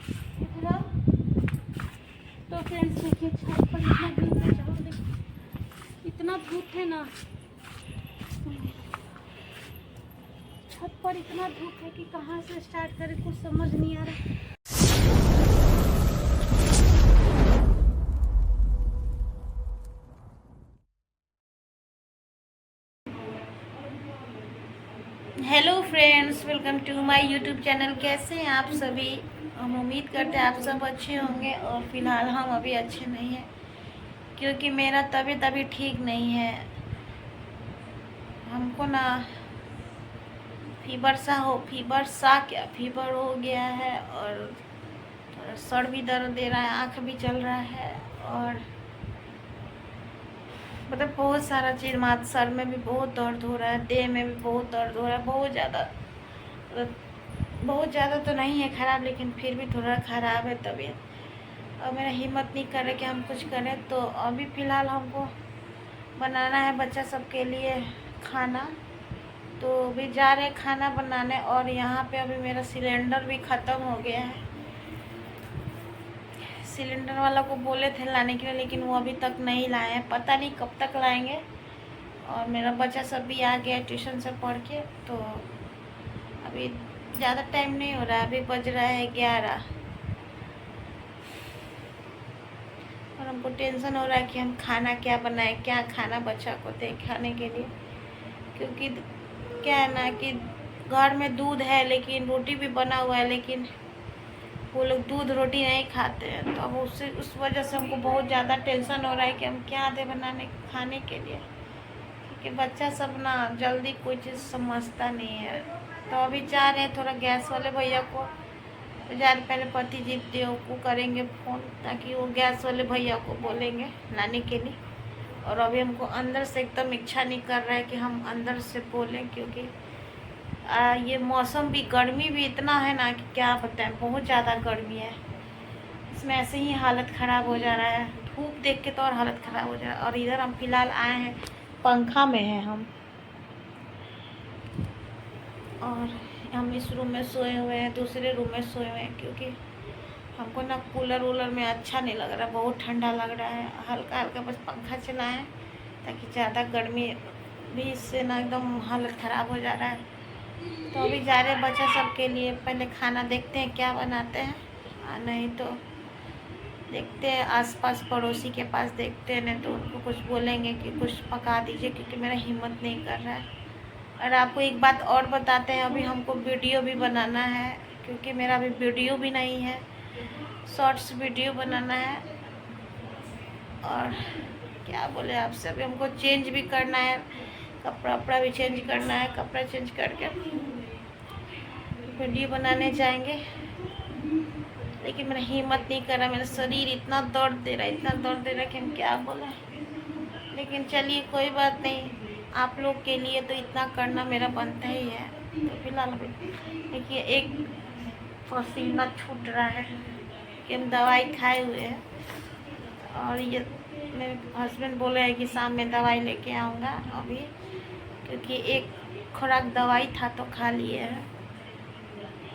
तो फ्रेंड्स देखिए छत पर इतना धूप है, जाओ देखो इतना धूप है ना, छत पर इतना धूप है कि कहाँ से स्टार्ट करें कुछ समझ नहीं आ रहा। Hello friends, welcome to my YouTube channel. कैसे हैं आप सभी? हम उम्मीद करते हैं आप सब अच्छे होंगे और फिलहाल हम अभी अच्छे नहीं हैं क्योंकि मेरा तबीयत अभी ठीक नहीं है। हमको ना फीवर हो गया है और थोड़ा सर भी दर्द दे रहा है, आँख भी चल रहा है और मतलब बहुत सारा चीज़, सर में भी बहुत दर्द हो रहा है, देह में भी बहुत दर्द हो रहा है, बहुत ज़्यादा तो नहीं है ख़राब, लेकिन फिर भी थोड़ा ख़राब है तबीयत। और मेरा हिम्मत नहीं कर रहा कि हम कुछ करें। तो अभी फ़िलहाल हमको बनाना है बच्चा सबके लिए खाना, तो अभी जा रहे हैं खाना बनाने। और यहाँ पे अभी मेरा सिलेंडर भी ख़त्म हो गया है। सिलेंडर वाला को बोले थे लाने के लिए, लेकिन वो अभी तक नहीं लाए हैं, पता नहीं कब तक लाएंगे। और मेरा बच्चा सब भी आ गया ट्यूशन से पढ़ के, तो अभी ज़्यादा टाइम नहीं हो रहा है, अभी बज रहा है 11 और हमको टेंशन हो रहा है कि हम खाना क्या बनाएं, क्या खाना बच्चा को दे खाने के लिए। क्योंकि क्या है ना कि घर में दूध है, लेकिन रोटी भी बना हुआ है, लेकिन वो लोग दूध रोटी नहीं खाते हैं। तो अब उस वजह से हमको बहुत ज़्यादा टेंशन हो रहा है कि हम क्या दे बनाने खाने के लिए, क्योंकि बच्चा सब ना जल्दी कोई चीज़ समझता नहीं है। तो अभी जा रहे हैं थोड़ा गैस वाले भैया को, जा रहे पहले पति जी देव को करेंगे फ़ोन, ताकि वो गैस वाले भैया को बोलेंगे लाने के लिए। और अभी हमको अंदर से एकदम इच्छा नहीं कर रहा है कि हम अंदर से बोलें, क्योंकि ये मौसम भी, गर्मी भी इतना है ना कि क्या बताएं, बहुत ज़्यादा गर्मी है। इसमें ऐसे ही हालत ख़राब हो जा रहा है, धूप देख के तो और हालत ख़राब हो जा रहा है। और इधर हम फिलहाल आए हैं, पंखा में हैं हम, और हम इस रूम में सोए हुए हैं, दूसरे रूम में सोए हुए हैं, क्योंकि हमको ना कूलर वूलर में अच्छा नहीं लग रहा, बहुत ठंडा लग रहा है। हल्का हल्का बस पंखा चलाएं ताकि ज़्यादा गर्मी भी, इससे ना एकदम हालत ख़राब हो जा रहा है। तो अभी जा रहे हैं बच्चा सब के लिए, पहले खाना देखते हैं क्या बनाते हैं, नहीं तो देखते हैं आसपास पड़ोसी के पास देखते हैं, नहीं तो उनको कुछ बोलेंगे कि कुछ पका दीजिए, क्योंकि मेरा हिम्मत नहीं कर रहा है। और आपको एक बात और बताते हैं, अभी हमको वीडियो भी बनाना है, क्योंकि मेरा अभी वीडियो भी नहीं है, शॉर्ट्स वीडियो बनाना है। और क्या बोले आपसे, अभी हमको चेंज भी करना है, कपड़ा भी चेंज करना है, कपड़ा चेंज करके वीडियो बनाने जाएंगे। लेकिन मेरा हिम्मत नहीं कर रहा, मेरा शरीर इतना दर्द दे रहा है कि हम क्या बोलें। लेकिन चलिए कोई बात नहीं, आप लोग के लिए तो इतना करना मेरा बनता ही है। तो फिलहाल अभी देखिए एक पसीना छूट रहा है कि हम दवाई खाए हुए हैं, और ये मेरे हस्बैंड बोले हैं कि शाम में दवाई लेके आऊँगा अभी, क्योंकि एक खुराक दवाई था तो खा लिए है।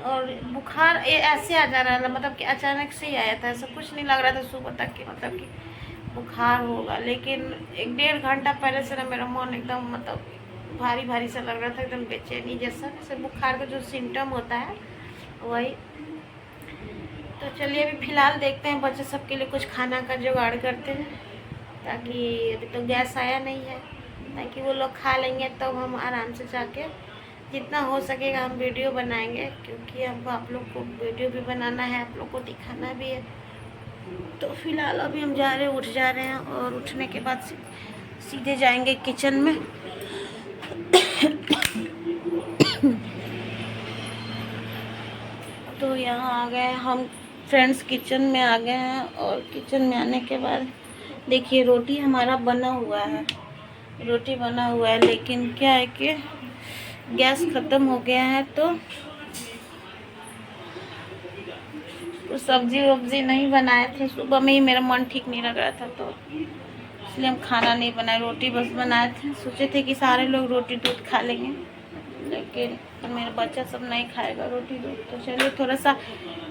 और बुखार ऐसे आ जा रहा है, मतलब कि अचानक से ही आया था, ऐसा कुछ नहीं लग रहा था सुबह तक कि मतलब कि बुखार होगा। लेकिन 1-1.5 घंटा पहले से ना मेरा मन एकदम मतलब भारी भारी सा लग रहा था, एकदम बेचैनी जैसा, जैसे बुखार का जो सिम्टम होता है वही। तो चलिए अभी फ़िलहाल देखते हैं, बच्चे सबके लिए कुछ खाना का जुगाड़ करते हैं, ताकि अभी तो गैस आया नहीं है, ताकि वो लोग खा लेंगे तो हम आराम से जाके जितना हो सकेगा हम वीडियो बनाएंगे, क्योंकि हमको आप लोग को वीडियो भी बनाना है, आप लोग को दिखाना भी है। तो फिलहाल अभी हम उठ जा रहे हैं, और उठने के बाद सीधे जाएंगे किचन में। तो यहाँ आ गए हम फ्रेंड्स, किचन में आ गए हैं। और किचन में आने के बाद देखिए रोटी हमारा बना हुआ है, लेकिन क्या है कि गैस ख़त्म हो गया है, तो सब्जी वब्जी नहीं बनाए थे। सुबह में ही मेरा मन ठीक नहीं लग रहा था, तो इसलिए हम खाना नहीं बनाए, रोटी बस बनाए थे। सोचे थे कि सारे लोग रोटी दूध खा लेंगे, लेकिन मेरा बच्चा सब नहीं खाएगा रोटी दूध। तो चलिए थोड़ा सा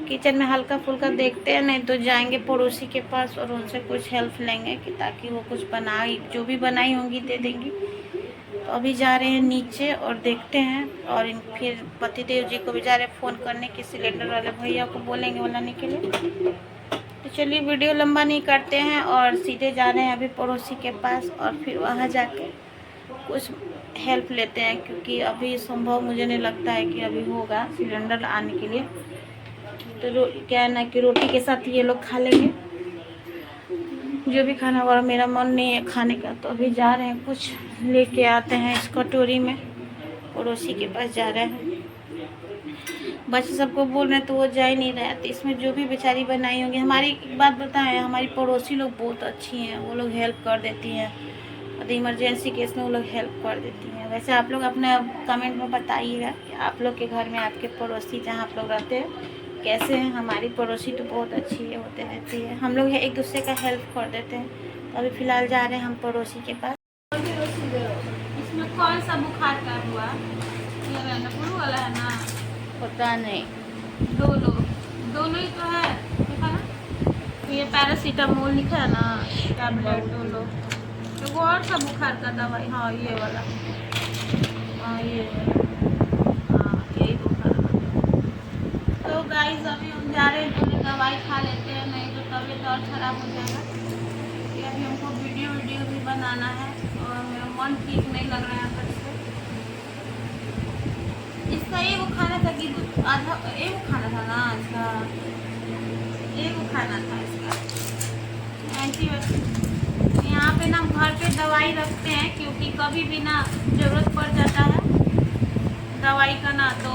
किचन में हल्का फुल्का देखते हैं, नहीं तो जाएंगे पड़ोसी के पास और उनसे कुछ हेल्प लेंगे कि ताकि वो कुछ बनाए, जो भी बनाई होंगी दे देंगी। तो अभी जा रहे हैं नीचे और देखते हैं, और फिर पतिदेव जी को भी जा रहे हैं फ़ोन करने कि सिलेंडर वाले भैया को बोलेंगे बुलाने के लिए। तो चलिए वीडियो लंबा नहीं करते हैं और सीधे जा रहे हैं अभी पड़ोसी के पास, और फिर वहाँ जाके कुछ हेल्प लेते हैं, क्योंकि अभी संभव मुझे नहीं लगता है कि अभी होगा सिलेंडर आने के लिए। तो क्या है ना कि रोटी के साथ ये लोग खा लेंगे जो भी खाना होगा। मेरा मन नहीं है खाने का, तो अभी जा रहे हैं कुछ लेके आते हैं इस कटोरी में। पड़ोसी के पास जा रहे हैं, बच्चे सबको बोल रहे हैं तो वो जा ही नहीं रहे हैं। तो इसमें जो भी बेचारी बनाई होंगी, हमारी एक बात बताएं, हमारी पड़ोसी लोग बहुत अच्छी हैं, वो लोग हेल्प कर देती हैं, और इमरजेंसी केस में वो लोग हेल्प कर देती हैं। वैसे आप लोग अपने कमेंट में बताइएगा कि आप लोग के घर में आपके पड़ोसी जहाँ आप लोग रहते हैं कैसे हैं। हमारी पड़ोसी तो बहुत अच्छी है, होते रहती है, हम लोग एक दूसरे का हेल्प कर देते हैं। तो अभी फ़िलहाल जा रहे हैं हम पड़ोसी के पास। इसमें कौन सा बुखार का हुआ? ये फ्लू वाला है ना? पता नहीं, डोलो ही तो है, देखा ना? तो ये पैरासीटामोल लिखा है ना, टैबलेट डोलो। तो वो और सा बुखार का दवाई, हाँ ये वाला, हाँ ये हाँ यही बुखार का। तो गाइस अभी हम जा रहे हैं, तो दवाई खा लेते हैं, नहीं तो तबीयत और ख़राब हो जाएगा। कि अभी हमको वीडियो भी बनाना है और मेरा मन ठीक नहीं लग रहा है अंदर से। इसका एक खाना था कि आधा एक खाना था ना, इसका एक खाना था इसका एंटीबायोटिक। यहाँ पे ना घर पे दवाई रखते हैं, क्योंकि कभी भी ना ज़रूरत पड़ जाता है दवाई का ना, तो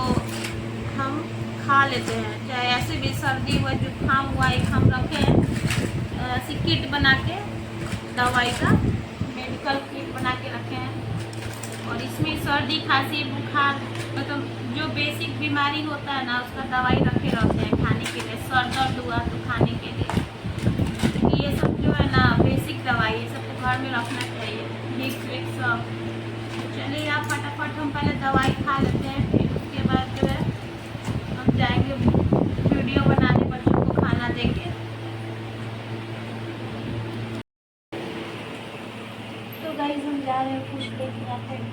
हम खा लेते हैं। चाहे ऐसे भी सर्दी हुआ जुकाम हुआ, एक हम रखे हैं ऐसी किट बना के, दवाई का मेडिकल किट बना के रखे हैं। और इसमें सर्दी खांसी बुखार मतलब जो बेसिक बीमारी होता है ना, उसका दवाई रखे रहते हैं खाने के लिए। सर दर्द हुआ तो खाने के लिए ये सब जो है ना बेसिक दवाई, ये सब तो घर में रखना चाहिए, विक्स विक्स सब। चलिए आप फटाफट हम पहले दवाई खा लेते हैं, फिर उसके बाद जो है हम जाएंगे वीडियो बनाने, बच्चों को खाना देके। तो गाइस हम जा रहे हैं, कुछ लेके आते हैं,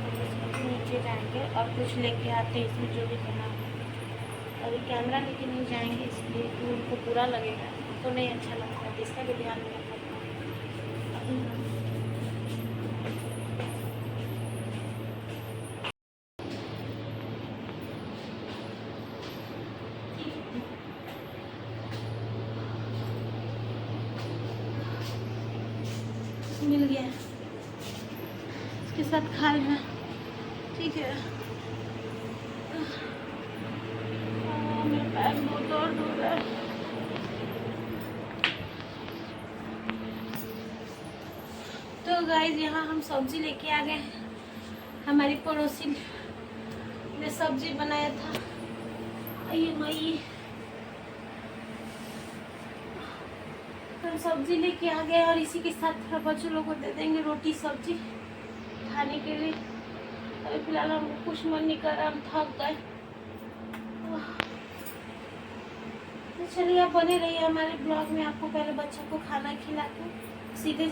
नीचे जाएंगे और कुछ लेके आते हैं इसमें जो भी बना। अभी कैमरा लेके नहीं जाएंगे, इसलिए कि उनको पूरा लगेगा तो नहीं अच्छा लगता है, इसका भी ध्यान रखना पड़ता है। मिल गया, इसके साथ खा लेना, ठीक है। मेरा पैर बहुत दर्द हो रहा है। तो गाइस यहाँ हम सब्जी लेके आ गए हैं, हमारी पड़ोसी ने सब्जी बनाया था। आइए माई, हम सब्जी लेके आ गए और इसी के साथ बच्चों लोग को दे देंगे रोटी सब्जी खाने के लिए। अभी फिलहाल हमको कुछ मन नहीं कर रहा, हम थक गए। तो चलिए आप बने रहिए हमारे ब्लॉग में। आपको पहले बच्चों को खाना खिला के सीधे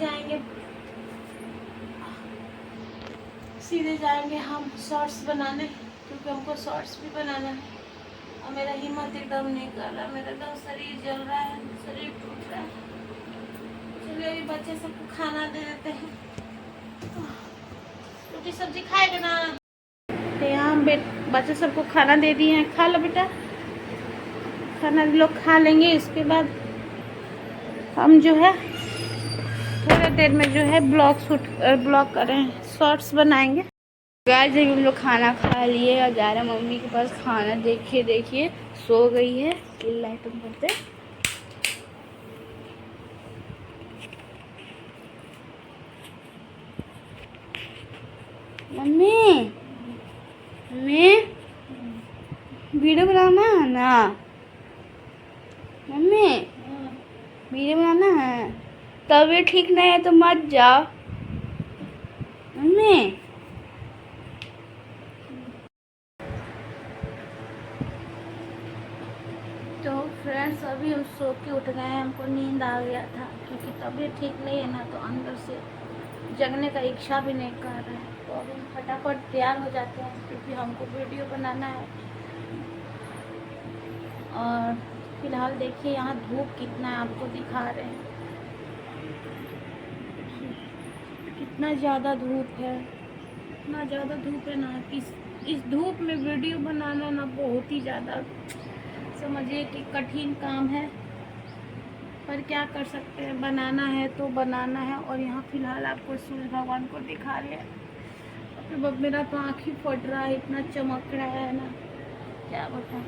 जाएंगे हम शॉर्ट्स बनाने, क्योंकि हमको शॉर्ट्स भी बनाना है। और मेरा हिम्मत एकदम नहीं कर रहा, मेरा एकदम शरीर जल रहा है, शरीर टूट रहा है। चलिए अभी बच्चे सबको खाना दे देते हैं, रोटी सब्जी खाएगा ना। तो यहाँ बच्चे सबको खाना दे दिए हैं, खा लो बेटा, खाना लोग खा लेंगे। इसके बाद हम जो है थोड़ा देर में जो है ब्लॉग कर रहे हैं, शॉर्ट्स बनाएंगे। गाइस जब हम लोग खाना खा लिए और जा रहे हैं मम्मी के पास खाना। देखिए सो गई है, लाइट ऑन करते। मम्मी मम्मी वीडियो बनाना है ना, मम्मी वीडियो बनाना है। तबीयत ठीक नहीं है तो मत जाओ मम्मी। सो के उठ गए हैं, हमको नींद आ गया था क्योंकि तबीयत ठीक नहीं है ना, तो अंदर से जगने का इच्छा भी नहीं कर रहा है। तो अभी फटाफट तैयार हो जाते हैं क्योंकि हमको वीडियो बनाना है। और फिलहाल देखिए यहाँ धूप कितना है, आपको दिखा रहे हैं कितना ज़्यादा धूप है, इतना ज़्यादा धूप है ना कि इस धूप में वीडियो बनाना ना बहुत ही ज़्यादा समझिए कि कठिन काम है, पर क्या कर सकते हैं, बनाना है तो बनाना है। और यहाँ फिलहाल आपको सूर्य भगवान को दिखा रहे हैं। अब मेरा तो आँख ही फट रहा है, इतना चमक रहा है ना, क्या बताएं।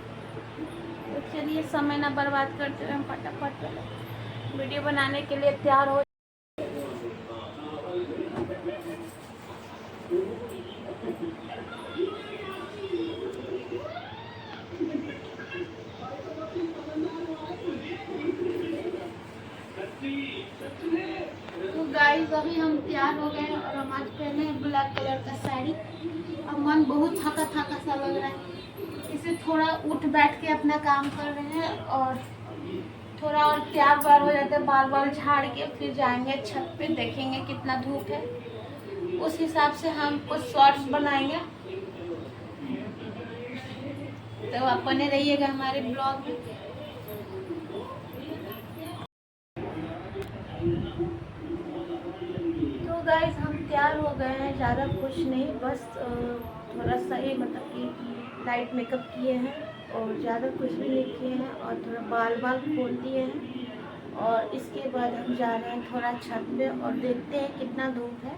तो चलिए समय ना बर्बाद करते हुए हम फटाफट वीडियो बनाने के लिए तैयार हो। तो गाइस अभी हम तैयार हो गए और हम आज पहने हैं ब्लैक कलर का साड़ी। अब मन बहुत थका थका सा लग रहा है, इसे थोड़ा उठ बैठ के अपना काम कर रहे हैं और थोड़ा और तैयार बार हो जाते हैं, बाल बाल झाड़ के फिर जाएंगे छत पे, देखेंगे कितना धूप है, उस हिसाब से हम कुछ शॉर्ट्स बनाएंगे। तो आप बने रहिएगा हमारे ब्लॉग में। तो गाइस हम तैयार हो गए हैं, ज़्यादा कुछ नहीं, बस थोड़ा सा ही मतलब कि लाइट मेकअप किए हैं और ज़्यादा कुछ भी नहीं किए हैं और थोड़ा बाल खोल दिए हैं। और इसके बाद हम जा रहे हैं थोड़ा छत पे और देखते हैं कितना धूप है,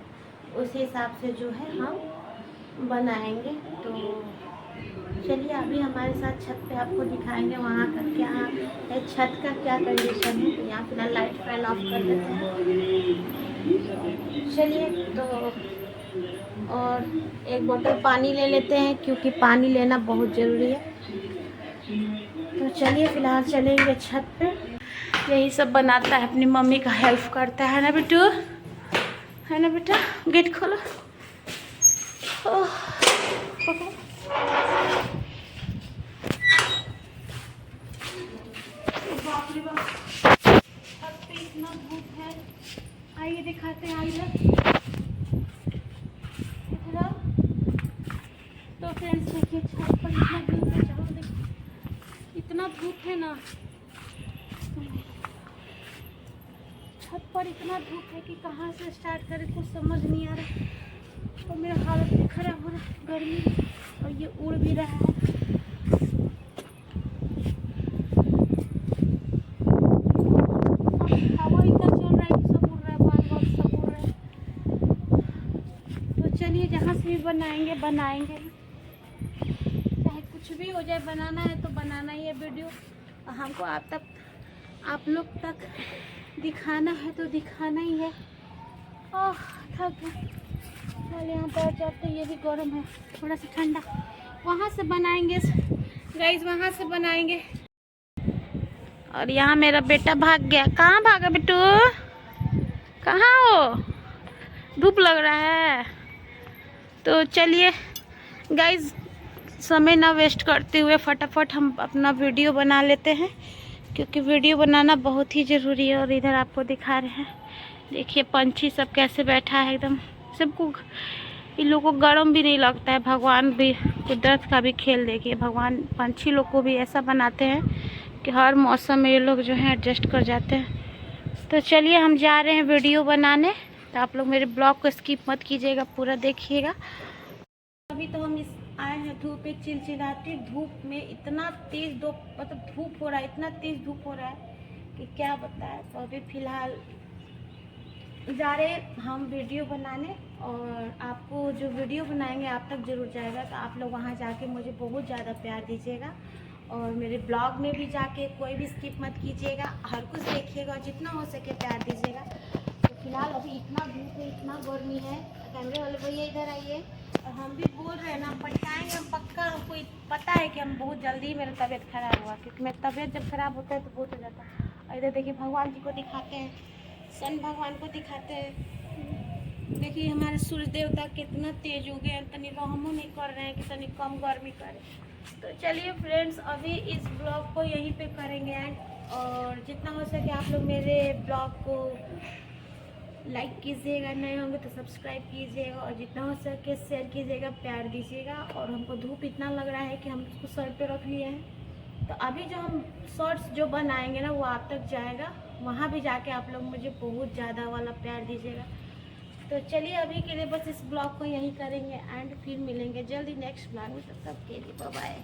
उस हिसाब से जो है हम बनाएंगे। तो चलिए अभी हमारे साथ छत पे आपको दिखाएंगे वहाँ का क्या है, छत का क्या कंडीशन है। तो यहाँ फिलहाल लाइट फैन ऑफ कर देते हैं। चलिए तो और एक बोतल पानी ले लेते हैं क्योंकि पानी लेना बहुत ज़रूरी है। तो चलिए फिलहाल चलेंगे छत पे। यही सब बनाता है, अपनी मम्मी का हेल्प करता है ना बेटू, है ना बेटा। गेट खोलो। बाप रे बाप, छत पे इतना धूप है। आइए दिखाते हैं, आइए। तो फ्रेंड्स देखिए छत पर इतना धूप है, चलो देखिए इतना धूप है ना, छत पर इतना धूप है कि कहाँ से स्टार्ट करें कुछ समझ नहीं आ रहा। तो मेरा हालत भी खराब हो रहा है गर्मी में, और ये उड़ भी रहा है। हवा इतना चल रहा है कि सब उड़ रहा है, बाल सब उड़ रहा है। तो चलिए जहाँ से भी बनाएंगे चाहे कुछ भी हो जाए, बनाना है तो बनाना ही है वीडियो, और हमको आप लोग तक दिखाना है तो दिखाना ही है। ओह थक गए। चल यहाँ पर जाते, ये भी गर्म है, थोड़ा सा ठंडा। वहाँ से बनाएंगे गाइस, वहाँ से बनाएंगे। और यहाँ मेरा बेटा भाग गया। कहाँ भागा बेटू, कहाँ हो, धूप लग रहा है। तो चलिए गाइस समय ना वेस्ट करते हुए फटाफट हम अपना वीडियो बना लेते हैं, क्योंकि वीडियो बनाना बहुत ही ज़रूरी है। और इधर आपको दिखा रहे हैं, देखिए पंछी सब कैसे बैठा है, एकदम सबको, इन लोगों को गर्म भी नहीं लगता है। भगवान भी कुदरत का भी खेल देखिए, भगवान पंछी लोग को भी ऐसा बनाते हैं कि हर मौसम में ये लोग जो है एडजस्ट कर जाते हैं। तो चलिए हम जा रहे हैं वीडियो बनाने, तो आप लोग मेरे ब्लॉग को स्किप मत कीजिएगा, पूरा देखिएगा। अभी तो हम आए हैं धूप, एक चिलचिलाती धूप में, इतना तेज़ धूप हो रहा है, इतना तेज़ धूप हो रहा है कि क्या बताएं। तो अभी फ़िलहाल जा रहे हम वीडियो बनाने, और आपको जो वीडियो बनाएंगे आप तक ज़रूर जाएगा। तो आप लोग वहाँ जाके मुझे बहुत ज़्यादा प्यार दीजिएगा, और मेरे ब्लॉग में भी जाके कोई भी स्किप मत कीजिएगा, हर कुछ देखिएगा और जितना हो सके प्यार दीजिएगा। तो फिलहाल अभी इतना धूप है, इतना गर्मी है। कैमरे वाले भैया इधर आइए। और हम भी बोल रहे हैं ना, पटाएंगे हम पक्का। हमको पता है कि हम बहुत जल्दी मेरा तबीयत खराब हुआ, क्योंकि मेरा तबीयत जब खराब होता है तो बहुत हो जाता है। और इधर देखिए भगवान जी को दिखाते हैं, सन भगवान को दिखाते हैं। देखिए हमारे सूर्य देवता कितना तेज हो गए, तनी रहमो नहीं कर रहे हैं कि तनी कम गर्मी करे। तो चलिए फ्रेंड्स अभी इस ब्लॉग को यहीं पे करेंगे एंड। और जितना हो सके आप लोग मेरे ब्लॉग को लाइक कीजिएगा, नए होंगे तो सब्सक्राइब कीजिएगा, और जितना हो सके शेयर कीजिएगा, प्यार दीजिएगा। और हमको धूप इतना लग रहा है कि हम उसको सर पे रख लिए हैं, तो अभी जो हम शॉर्ट्स जो बनाएंगे ना वो आप तक जाएगा, वहाँ भी जाके आप लोग मुझे बहुत ज़्यादा वाला प्यार दीजिएगा। तो चलिए अभी के लिए बस इस ब्लॉग को यहीं करेंगे एंड फिर मिलेंगे जल्दी नेक्स्ट ब्लॉग में। तब तक के लिए बाय बाय।